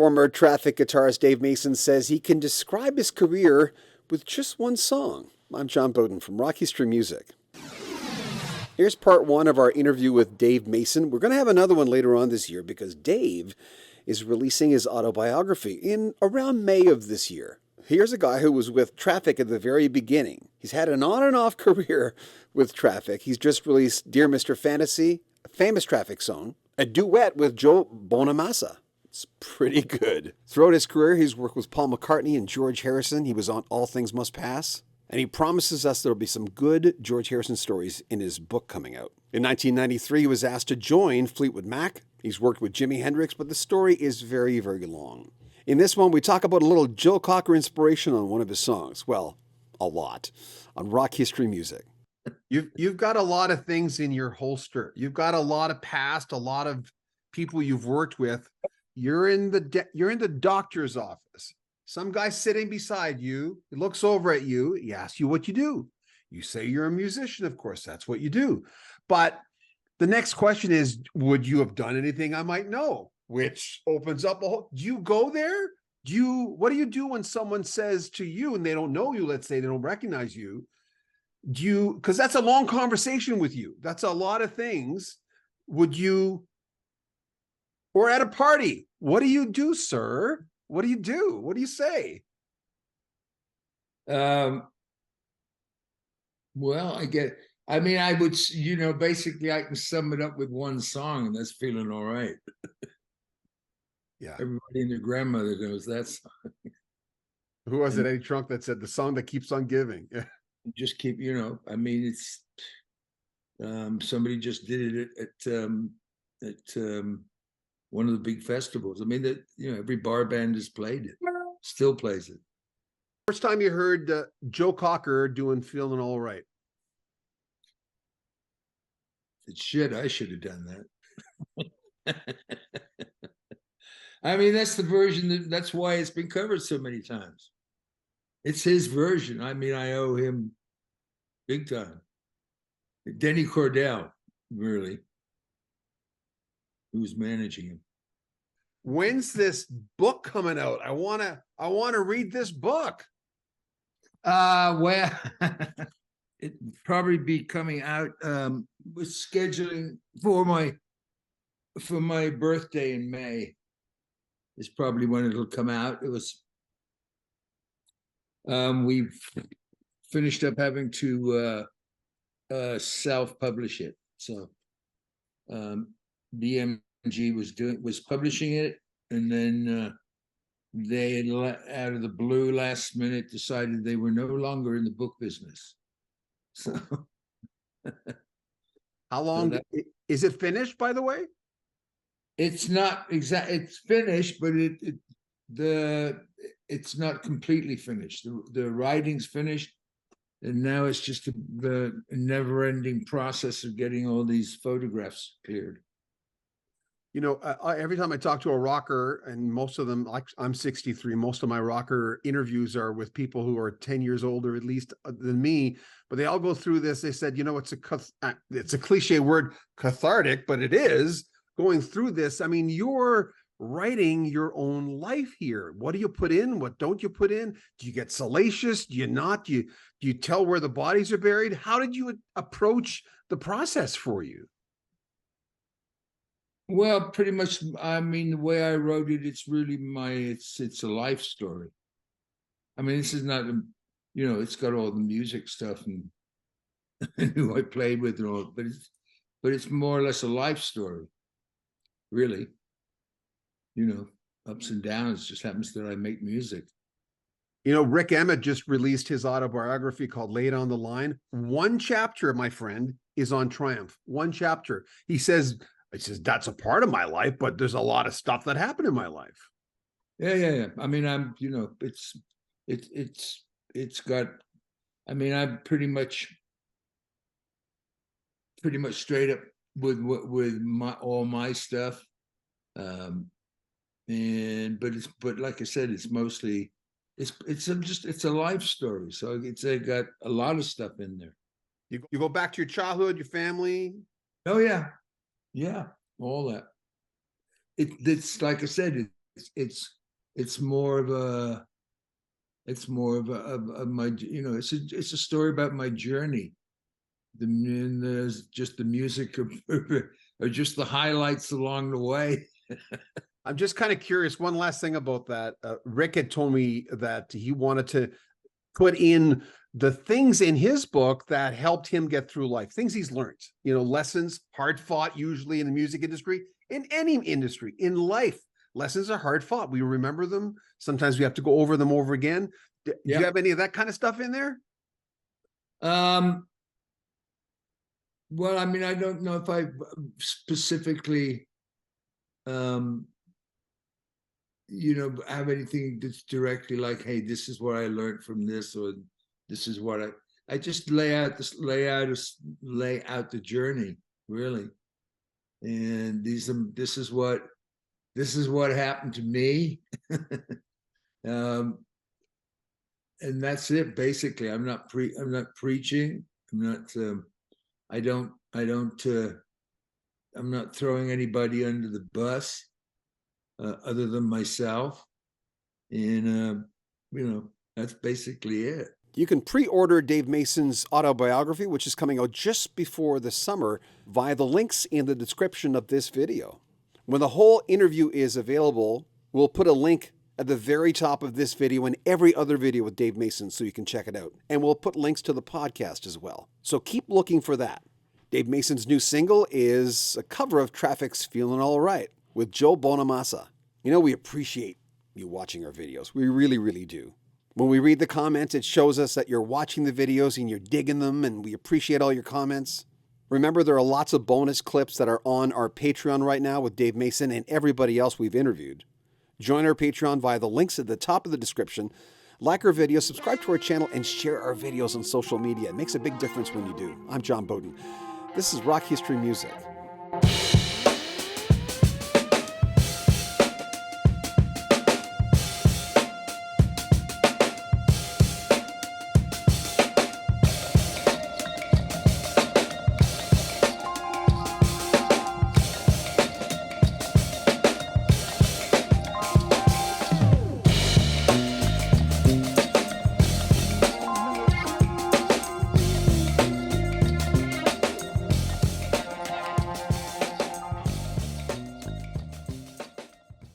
Former Traffic guitarist Dave Mason says he can describe his career with just one song. I'm John Bowden from Rock History Music. Here's part one of our interview with Dave Mason. We're going to have another one later on this year because Dave is releasing his autobiography in around May of this year. Here's a guy who was with Traffic at the very beginning. He's had an on and off career with Traffic. He's just released Dear Mr. Fantasy, a famous Traffic song, a duet with Joe Bonamassa. It's pretty good. Throughout his career, he's worked with Paul McCartney and George Harrison. He was on All Things Must Pass. And he promises us there'll be some good George Harrison stories in his book coming out. In 1993, he was asked to join Fleetwood Mac. He's worked with Jimi Hendrix, but the story is very, very long. In this one, we talk about a little Joe Cocker inspiration on one of his songs. Well, a lot. On Rock History Music. You've got a lot of things in your holster. You've got a lot of past, a lot of people you've worked with. You're in the doctor's office. Some guy sitting beside you, he looks over at you, he asks you what you do. You say you're a musician, of course, that's what you do. But the next question is, would you have done anything I might know? Which opens up a whole, do you go there? What do you do when someone says to you and they don't know you, let's say they don't recognize you? Because that's a long conversation with you. That's a lot of things. Or at a party, what do you do, sir? What do you do? What do you say? Well, I would, basically I can sum it up with one song, and that's Feeling All Right. Yeah. Everybody and their grandmother knows that song. Who was it, Eddie Trunk, that said the song that keeps on giving? Yeah. Just keep, it's, somebody just did it at one of the big festivals. Every bar band has played it, still plays it. First time you heard Joe Cocker doing Feeling All Right? I should have done that. That's the version, that's why it's been covered so many times. It's his version. I owe him big time. Denny Cordell, really, who's managing him. When's this book coming out? I want to read this book. Well, it probably be coming out. We're scheduling for my birthday in May. Is probably when it'll come out. It was. We've finished up having to self-publish it. So, BMG was publishing it, and then they, out of the blue, last minute, decided they were no longer in the book business. So, how long is it finished, by the way? It's not exact. It's finished, but it's not completely finished. The writing's finished, and now it's just the never-ending process of getting all these photographs cleared. Every time I talk to a rocker, and most of them, like I'm 63, most of my rocker interviews are with people who are 10 years older at least than me, but they all go through this. They said, it's a cliche word, cathartic, but it is going through this. You're writing your own life here. What do you put in? What don't you put in? Do you get salacious? Do you not? Do you tell where the bodies are buried? How did you approach the process for you? Well, pretty much, the way I wrote it, it's really it's a life story. This is not, it's got all the music stuff and who I played with and all, but it's more or less a life story, really. Ups and downs. It just happens that I make music. Rick Emmett just released his autobiography called Lay It on the Line. One chapter, my friend, is on Triumph. One chapter. He says, that's a part of my life, but there's a lot of stuff that happened in my life. Yeah. It's got, I'm pretty much straight up with all my stuff. But like I said, it's mostly, it's a life story. So it's got a lot of stuff in there. You go back to your childhood, your family. Oh yeah, all that. It's like I said, it's more of a of my, you know, it's a story about my journey. And there's just the music or just the highlights along the way. I'm just kind of curious. One last thing about that. Rick had told me that he wanted to put in the things in his book that helped him get through life, things he's learned, you know, lessons, hard fought, usually in the music industry, in any industry, in life. Lessons are hard fought. We remember them. Sometimes we have to go over them over again. Do you have any of that kind of stuff in there? Well, I mean, I don't know if I specifically, you know, have anything that's directly like, hey, this is what I learned from this, or this is what I just lay out the journey, really. And this is what happened to me. And that's it, basically. I'm not preaching. I'm not throwing anybody under the bus, other than myself. And, you know, that's basically it. You can pre-order Dave Mason's autobiography, which is coming out just before the summer, via the links in the description of this video. When the whole interview is available, we'll put a link at the very top of this video and every other video with Dave Mason so you can check it out. And we'll put links to the podcast as well. So keep looking for that. Dave Mason's new single is a cover of Traffic's Feeling All Right with Joe Bonamassa. You know, we appreciate you watching our videos. We really, really do. When we read the comments, it shows us that you're watching the videos and you're digging them, and we appreciate all your comments. Remember, there are lots of bonus clips that are on our Patreon right now with Dave Mason and everybody else we've interviewed. Join our Patreon via the links at the top of the description. Like our videos, subscribe to our channel, and share our videos on social media. It makes a big difference when you do. I'm John Beaudin. This is Rock History Music.